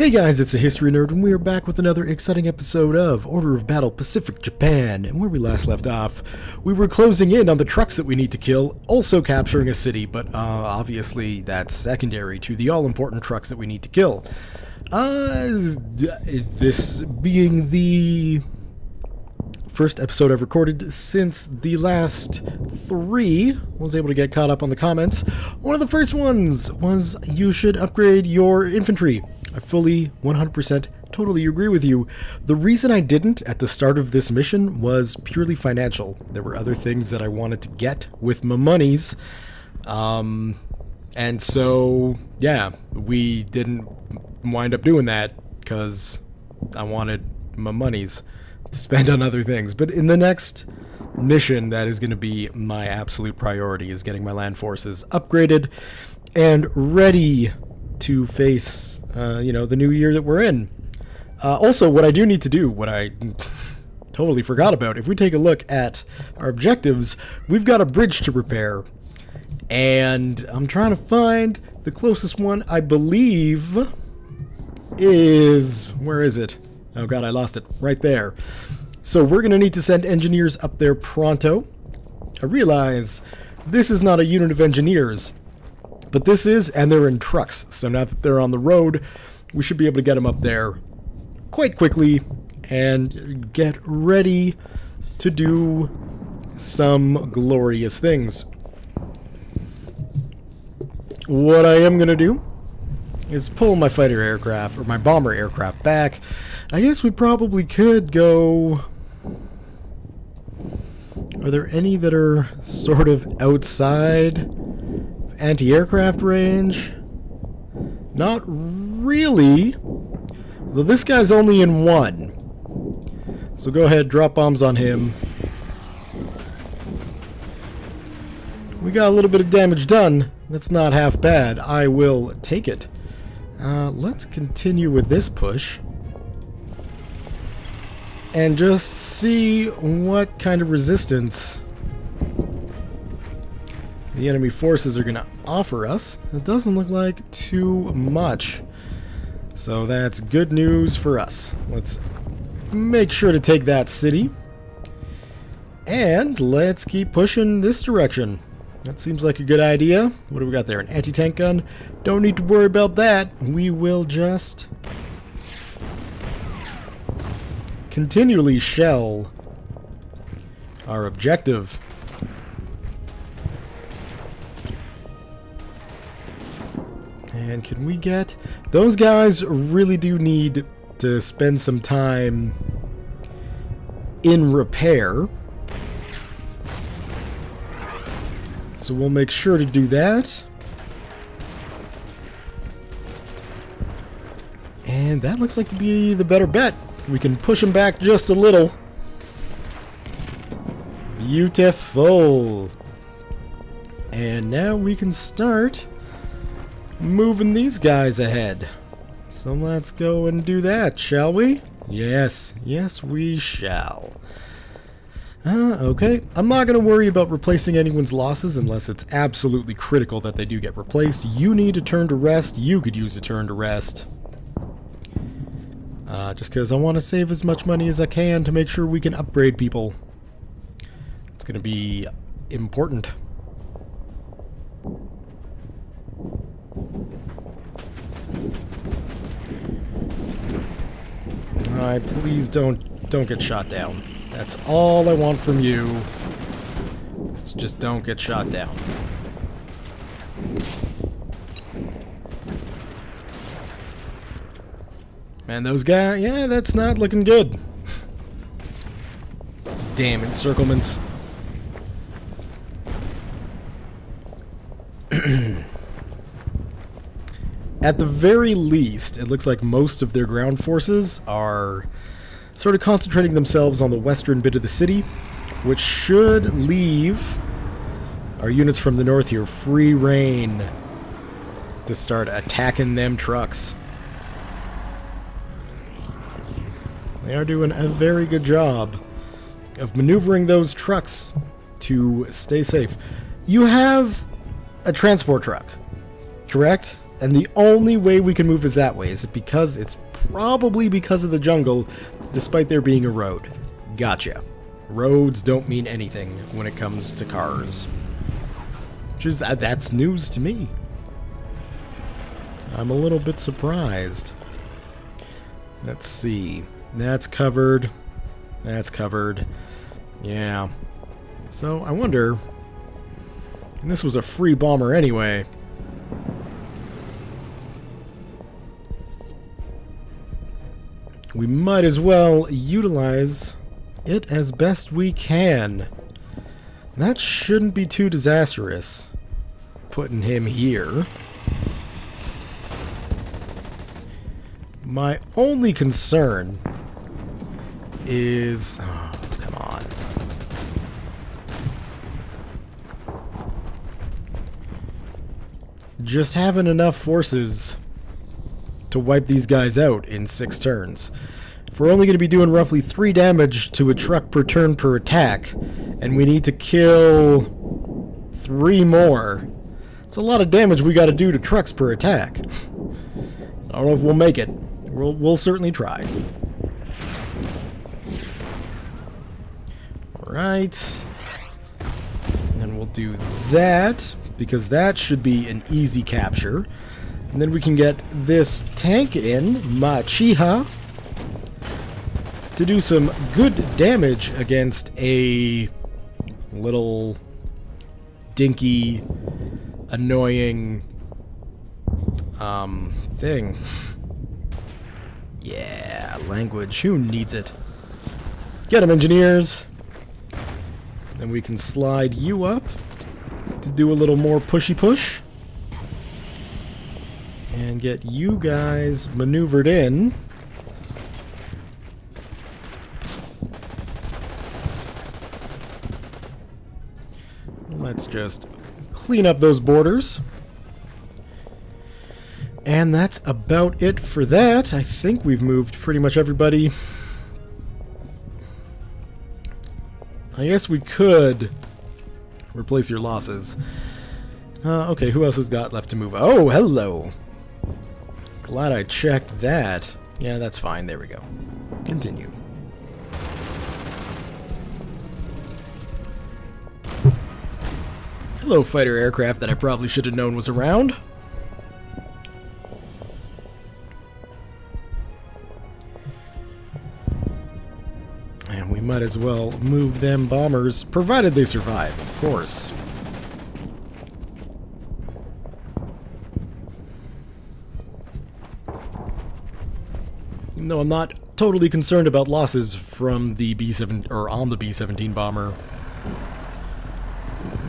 Hey guys, it's a History Nerd, and we are back with another exciting episode of Order of Battle Pacific Japan. And where we last left off, we were closing in on the trucks that we need to kill, also capturing a city, but obviously that's secondary to the all-important trucks that we need to kill. This being the first episode I've recorded since the last three, was able to get caught up on the comments. One of the first ones was, you should upgrade your infantry. I fully, 100%, totally agree with you. The reason I didn't at the start of this mission was purely financial. There were other things that I wanted to get with my monies. And so, yeah, we didn't wind up doing that because I wanted my monies to spend on other things. But in the next mission, that is going to be my absolute priority, is getting my land forces upgraded and ready to face, the new year that we're in. Also, what I do need to do, what I totally forgot about, if we take a look at our objectives, we've got a bridge to repair. And I'm trying to find the closest one, I believe, is... where is it? Oh god, I lost it. Right there. So we're going to need to send engineers up there pronto. I realize this is not a unit of engineers, but this is, and they're in trucks. So now that they're on the road, we should be able to get them up there quite quickly and get ready to do some glorious things. What I am going to do is pull my fighter aircraft, or my bomber aircraft back. I guess we probably could go... Are there any that are sort of outside anti-aircraft range? Not really. Though this guy's only in one. So go ahead, drop bombs on him. We got a little bit of damage done. That's not half bad. I will take it. Let's continue with this push. And just see what kind of resistance the enemy forces are going to offer us. It doesn't look like too much. So that's good news for us. Let's make sure to take that city. And let's keep pushing this direction. That seems like a good idea. What do we got there? An anti-tank gun? Don't need to worry about that. We will just continually shell our objective. And can we get... Those guys really do need to spend some time in repair. So we'll make sure to do that. And that looks like to be the better bet. We can push them back just a little. Beautiful. And now we can start moving these guys ahead. So let's go and do that, shall we? Yes, yes we shall. Okay. I'm not going to worry about replacing anyone's losses unless it's absolutely critical that they do get replaced. You need a turn to rest. You could use a turn to rest. Just because I want to save as much money as I can to make sure we can upgrade people. It's going to be important. Alright, please don't get shot down. That's all I want from you. Just don't get shot down. Man, those guys, yeah, that's not looking good. Damn encirclements. At the very least, it looks like most of their ground forces are sort of concentrating themselves on the western bit of the city, which should leave our units from the north here free reign to start attacking them trucks. They are doing a very good job of maneuvering those trucks to stay safe. You have a transport truck, correct? And the only way we can move is that way. Is it because it's probably because of the jungle, despite there being a road? Gotcha. Roads don't mean anything when it comes to cars. Which is, that's news to me. I'm a little bit surprised. Let's see. That's covered. That's covered. Yeah. So, I wonder... And this was a free bomber anyway. We might as well utilize it as best we can. That shouldn't be too disastrous. Putting him here. My only concern is... Oh, come on. Just having enough forces to wipe these guys out in 6 turns. If we're only going to be doing roughly 3 damage to a truck per turn per attack, and we need to kill 3 more, it's a lot of damage we got to do to trucks per attack. I don't know if we'll make it. We'll certainly try. Alright. And then we'll do that, because that should be an easy capture. And then we can get this tank in, Machiha, to do some good damage against a little dinky, annoying thing. Yeah, language. Who needs it? Get them, engineers. Then we can slide you up to do a little more pushy push. And get you guys maneuvered in. Let's just clean up those borders. And that's about it for that. I think we've moved pretty much everybody. I guess we could replace your losses. Okay, who else has got left to move? Oh, hello. Glad I checked that. Yeah, that's fine. There we go. Continue. Hello, fighter aircraft that I probably should have known was around. And we might as well move them bombers, provided they survive, of course. Even though I'm not totally concerned about losses from the B-7 or on the B-17 bomber.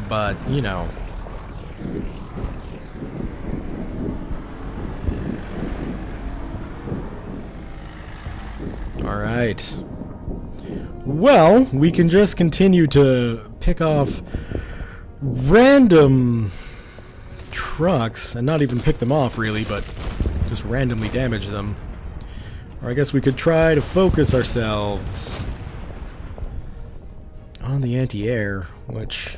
But, you know. Alright. Well, we can just continue to pick off random trucks, and not even pick them off really, but just randomly damage them. Or I guess we could try to focus ourselves on the anti-air, which...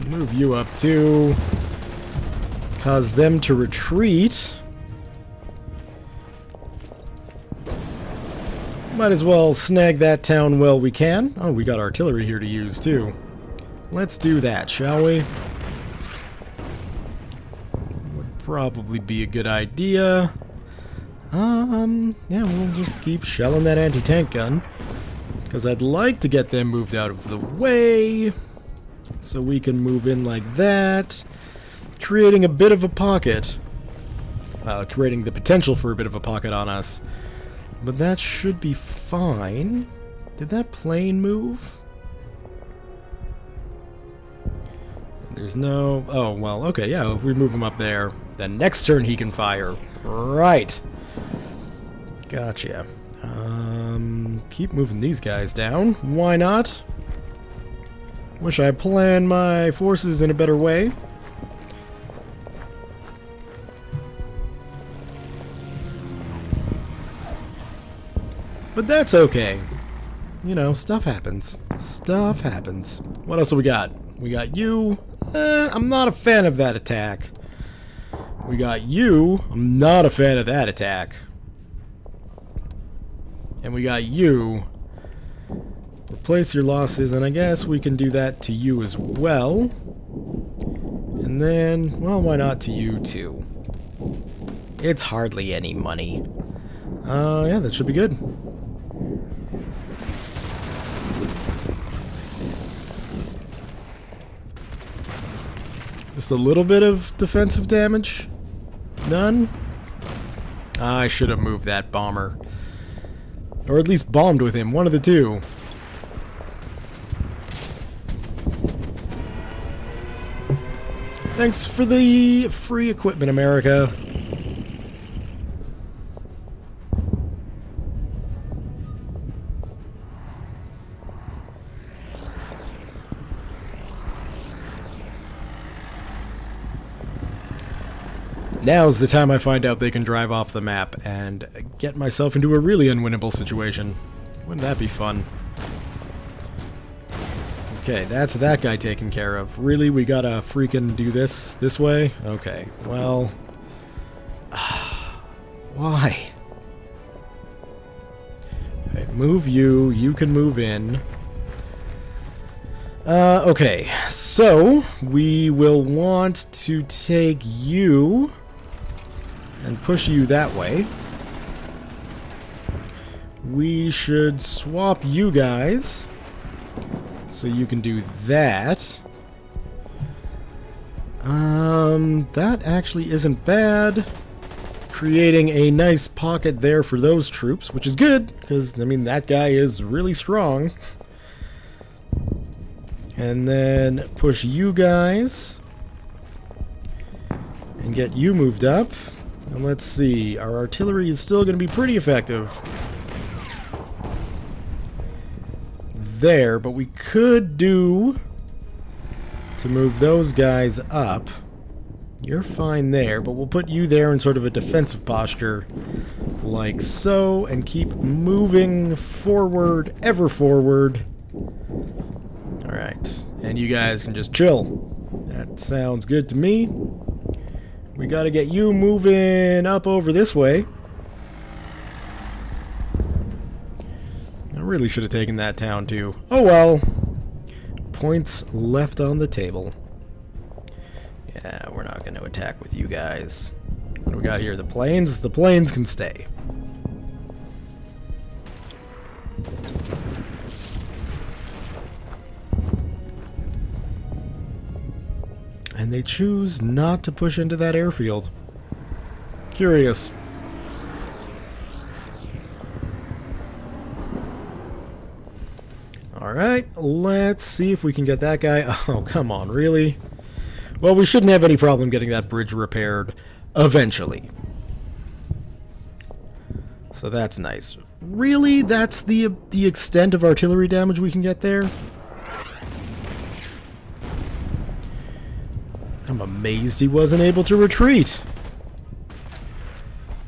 move you up too. Cause them to retreat. Might as well snag that town while we can. Oh, we got artillery here to use too. Let's do that, shall we? Would probably be a good idea. Yeah, we'll just keep shelling that anti-tank gun. Because I'd like to get them moved out of the way. So we can move in like that. Creating a bit of a pocket. Creating the potential for a bit of a pocket on us. But that should be fine. Did that plane move? There's no... Oh, well, okay, yeah, if we move him up there, then next turn he can fire. Right. Gotcha. Keep moving these guys down. Why not? Wish I planned my forces in a better way. But that's okay. you know, stuff happens. Stuff happens. What else do we got? We got you. I'm not a fan of that attack. We got you. I'm not a fan of that attack. And we got you. Replace your losses, and I guess we can do that to you as well. And then, well, why not to you too? It's hardly any money. Yeah, that should be good. Just a little bit of defensive damage? None? I should have moved that bomber. Or at least bombed with him, one of the two. Thanks for the free equipment, America. Now's the time I find out they can drive off the map and get myself into a really unwinnable situation. Wouldn't that be fun? Okay, that's that guy taken care of. Really? We gotta freaking do this way? Okay, well... why? Alright, move you. You can move in. Okay, so we will want to take you and push you that way. We should swap you guys so you can do that. That actually isn't bad. Creating a nice pocket there for those troops, which is good, because, I mean, that guy is really strong. And then push you guys and get you moved up. And let's see, our artillery is still going to be pretty effective there, but we could do to move those guys up. You're fine there, but we'll put you there in sort of a defensive posture like so, and keep moving forward, ever forward. Alright, and you guys can just chill. That sounds good to me. We gotta get you moving up over this way. I really should have taken that town too. Oh well. Points left on the table. Yeah, we're not going to attack with you guys. What do we got here? The planes? The planes can stay. And they choose not to push into that airfield. Curious. Alright, let's see if we can get that guy. Oh, come on, really? Well, we shouldn't have any problem getting that bridge repaired eventually. So that's nice. Really? That's the extent of artillery damage we can get there? I'm amazed he wasn't able to retreat.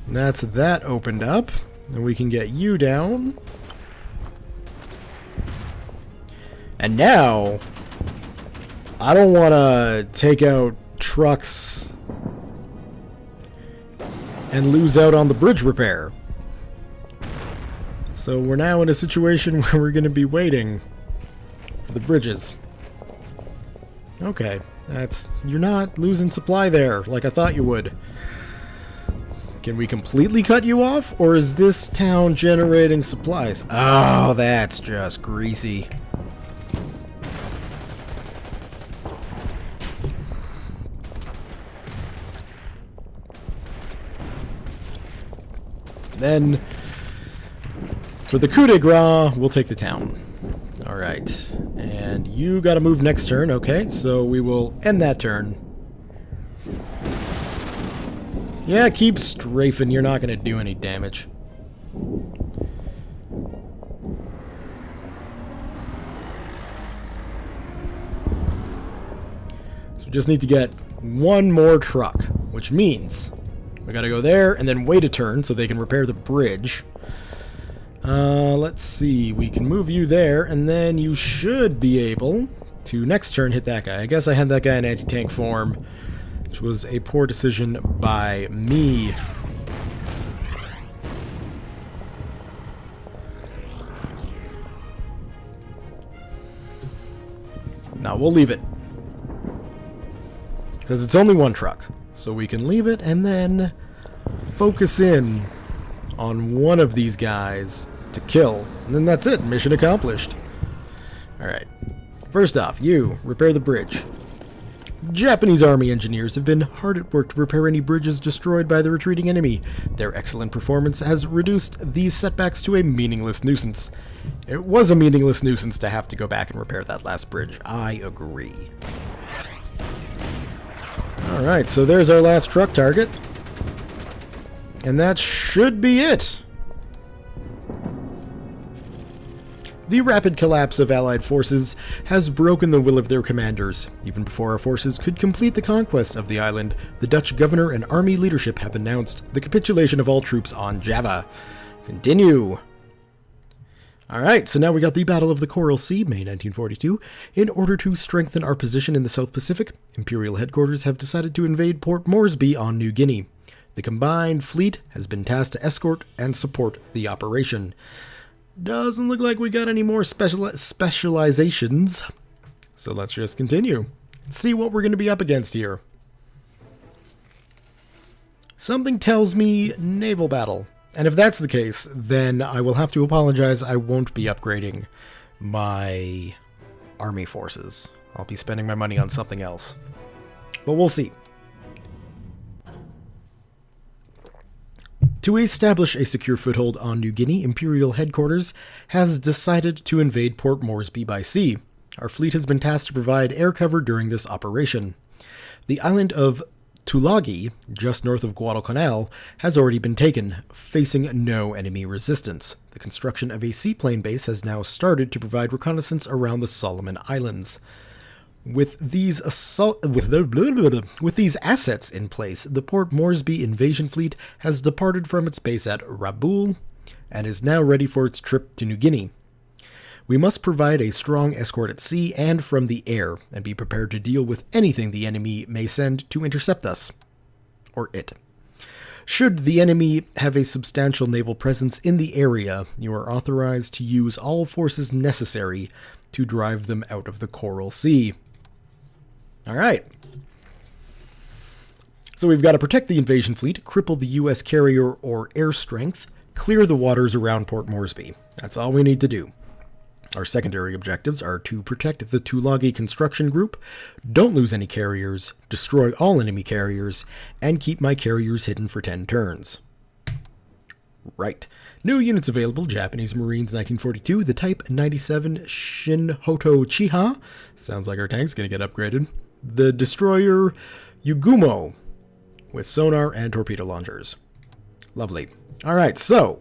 And that's that opened up. And we can get you down. And now, I don't want to take out trucks and lose out on the bridge repair. So we're now in a situation where we're going to be waiting for the bridges. Okay, you're not losing supply there like I thought you would. Can we completely cut you off, or is this town generating supplies? Oh, that's just greasy. Then, for the coup de grace, we'll take the town. Alright, and you gotta move next turn, okay, so we will end that turn. Yeah, keep strafing, you're not gonna do any damage. So we just need to get one more truck, which means we gotta go there and then wait a turn so they can repair the bridge. Let's see. We can move you there, and then you should be able to next turn hit that guy. I guess I had that guy in anti-tank form, which was a poor decision by me. Now we'll leave it, because it's only one truck. So we can leave it and then focus in on one of these guys to kill. And then that's it. Mission accomplished. Alright. First off, you repair the bridge. Japanese army engineers have been hard at work to repair any bridges destroyed by the retreating enemy. Their excellent performance has reduced these setbacks to a meaningless nuisance. It was a meaningless nuisance to have to go back and repair that last bridge. I agree. Alright, so there's our last truck target. And that should be it. The rapid collapse of Allied forces has broken the will of their commanders. Even before our forces could complete the conquest of the island, the Dutch governor and army leadership have announced the capitulation of all troops on Java. Continue. Alright, so now we got the Battle of the Coral Sea, May 1942. In order to strengthen our position in the South Pacific, Imperial headquarters have decided to invade Port Moresby on New Guinea. The combined fleet has been tasked to escort and support the operation. Doesn't look like we got any more specializations. So let's just continue. See what we're going to be up against here. Something tells me naval battle. And if that's the case, then I will have to apologize. I won't be upgrading my army forces. I'll be spending my money on something else. But we'll see. To establish a secure foothold on New Guinea, Imperial headquarters has decided to invade Port Moresby by sea. Our fleet has been tasked to provide air cover during this operation. The island of Tulagi, just north of Guadalcanal, has already been taken, facing no enemy resistance. The construction of a seaplane base has now started to provide reconnaissance around the Solomon Islands. With these assets in place, the Port Moresby invasion fleet has departed from its base at Rabaul and is now ready for its trip to New Guinea. We must provide a strong escort at sea and from the air, and be prepared to deal with anything the enemy may send to intercept us. Or it. Should the enemy have a substantial naval presence in the area, you are authorized to use all forces necessary to drive them out of the Coral Sea. Alright. So we've got to protect the invasion fleet, cripple the U.S. carrier or air strength, clear the waters around Port Moresby. That's all we need to do. Our secondary objectives are to protect the Tulagi construction group, don't lose any carriers, destroy all enemy carriers, and keep my carriers hidden for 10 turns. Right. New units available: Japanese Marines 1942, the Type 97 Shinhoto Chiha. Sounds like our tank's going to get upgraded. The destroyer Yugumo, with sonar and torpedo launchers. Lovely. Alright, so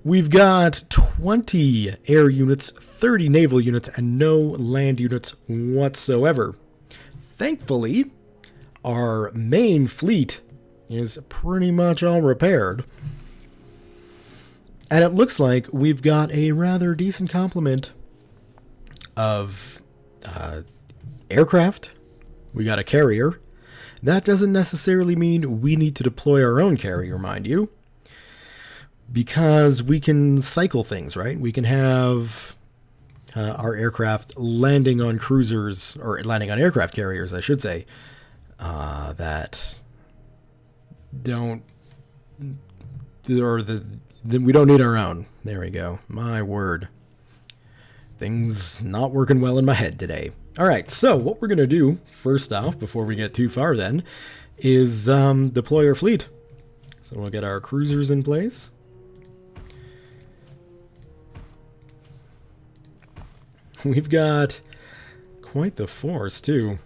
we've got 20 air units, 30 naval units, and no land units whatsoever. Thankfully, our main fleet is pretty much all repaired. And it looks like we've got a rather decent complement of aircraft. We got a carrier. That doesn't necessarily mean we need to deploy our own carrier, mind you, because we can cycle things, right? We can have our aircraft landing on cruisers, or landing on aircraft carriers, I should say, that don't, or we don't need our own. There we go. My word. Things not working well in my head today. Alright, so what we're going to do, first off, before we get too far then, is deploy our fleet. So we'll get our cruisers in place. We've got quite the force, too.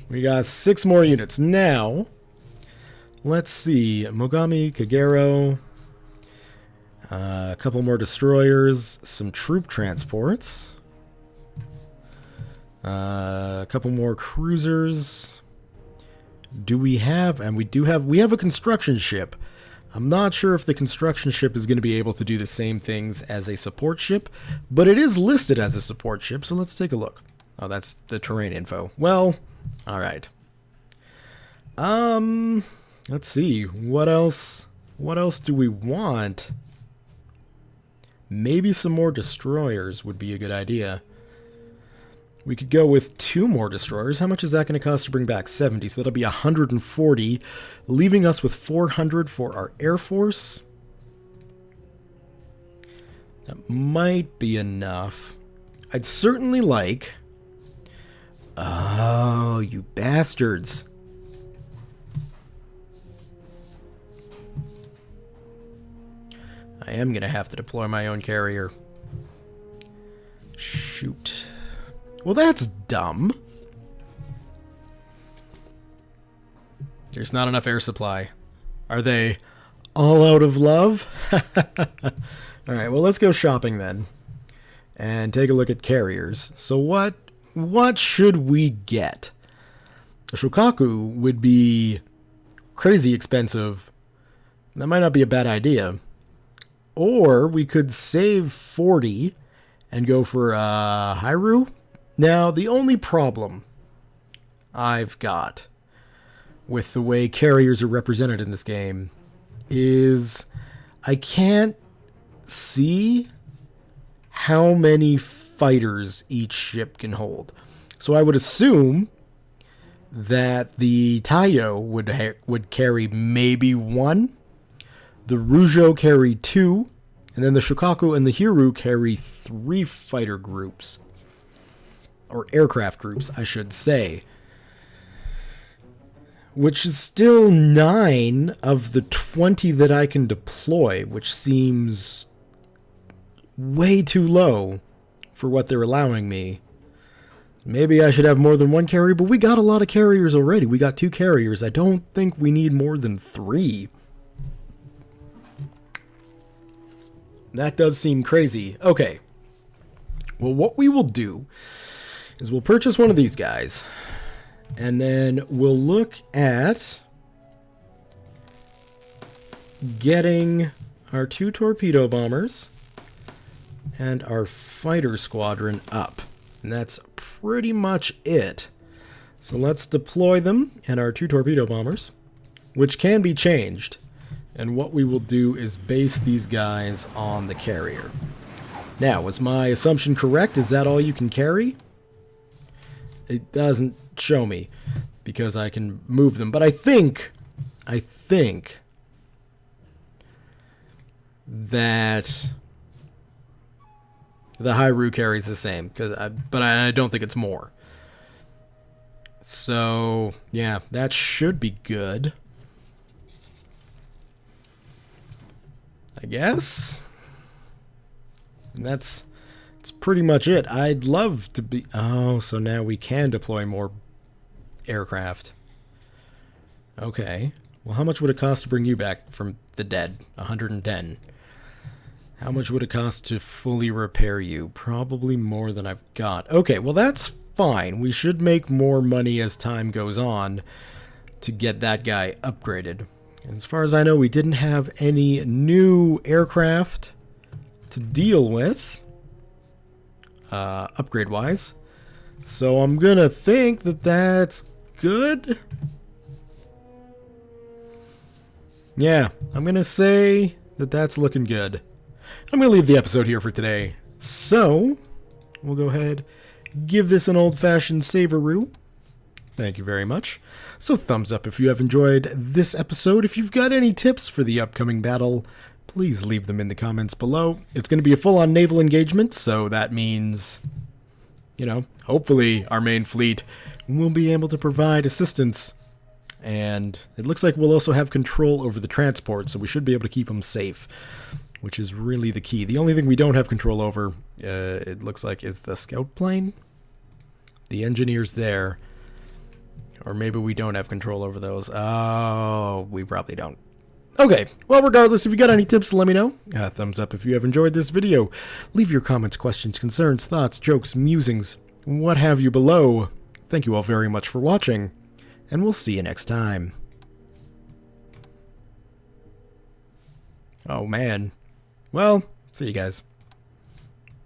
We got 6 more units. Now, let's see. Mogami, Kagero, a couple more destroyers, some troop transports, a couple more cruisers, do we have? And we have a construction ship. I'm not sure if the construction ship is going to be able to do the same things as a support ship, but it is listed as a support ship, so let's take a look. Oh, that's the terrain info. Well, all right. Let's see. What else do we want? Maybe some more destroyers would be a good idea. We could go with 2 more destroyers. How much is that going to cost to bring back? 70, so that'll be 140, leaving us with 400 for our Air Force. That might be enough. I'd certainly like... Oh, you bastards. I am going to have to deploy my own carrier. Shoot. Well, that's dumb. There's not enough air supply. Are they all out of love? Alright, well, let's go shopping then. And take a look at carriers. So what should we get? A Shokaku would be crazy expensive. That might not be a bad idea. Or we could save 40 and go for Hairu. Now, the only problem I've got with the way carriers are represented in this game is I can't see how many fighters each ship can hold. So I would assume that the Taiyo would carry maybe 1, the Rujo carry 2, and then the Shokaku and the Hiru carry 3 fighter groups. Or aircraft groups, I should say. Which is still 9 of the 20 that I can deploy, which seems way too low for what they're allowing me. Maybe I should have more than 1 carrier, but we got a lot of carriers already. We got 2 carriers. I don't think we need more than 3. That does seem crazy. Okay. Well, what we will do is we'll purchase one of these guys, and then we'll look at getting our 2 torpedo bombers and our fighter squadron up. And that's pretty much it. So let's deploy them and our 2 torpedo bombers, which can be changed. And what we will do is base these guys on the carrier. Now, was my assumption correct? Is that all you can carry? It doesn't show me because I can move them, but I think that the Hairu carries the same, but I don't think it's more. So yeah, that should be good, I guess. And that's pretty much it. I'd love to be... Oh, so now we can deploy more aircraft. Okay. Well, how much would it cost to bring you back from the dead? 110. How much would it cost to fully repair you? Probably more than I've got. Okay, well, that's fine. We should make more money as time goes on to get that guy upgraded. And as far as I know, we didn't have any new aircraft to deal with. Upgrade-wise. So I'm gonna think that that's good. Yeah, I'm gonna say that that's looking good. I'm gonna leave the episode here for today. So, we'll go ahead, give this an old-fashioned saveroo. Thank you very much. So thumbs up if you have enjoyed this episode. If you've got any tips for the upcoming battle, please leave them in the comments below. It's going to be a full-on naval engagement, so that means, you know, hopefully our main fleet will be able to provide assistance. And it looks like we'll also have control over the transport, so we should be able to keep them safe, which is really the key. The only thing we don't have control over, it looks like, is the scout plane. The engineers there. Or maybe we don't have control over those. Oh, we probably don't. Okay, well, regardless, if you got any tips, let me know. Thumbs up if you have enjoyed this video. Leave your comments, questions, concerns, thoughts, jokes, musings, what have you below. Thank you all very much for watching, and we'll see you next time. Oh man. Well, see you guys.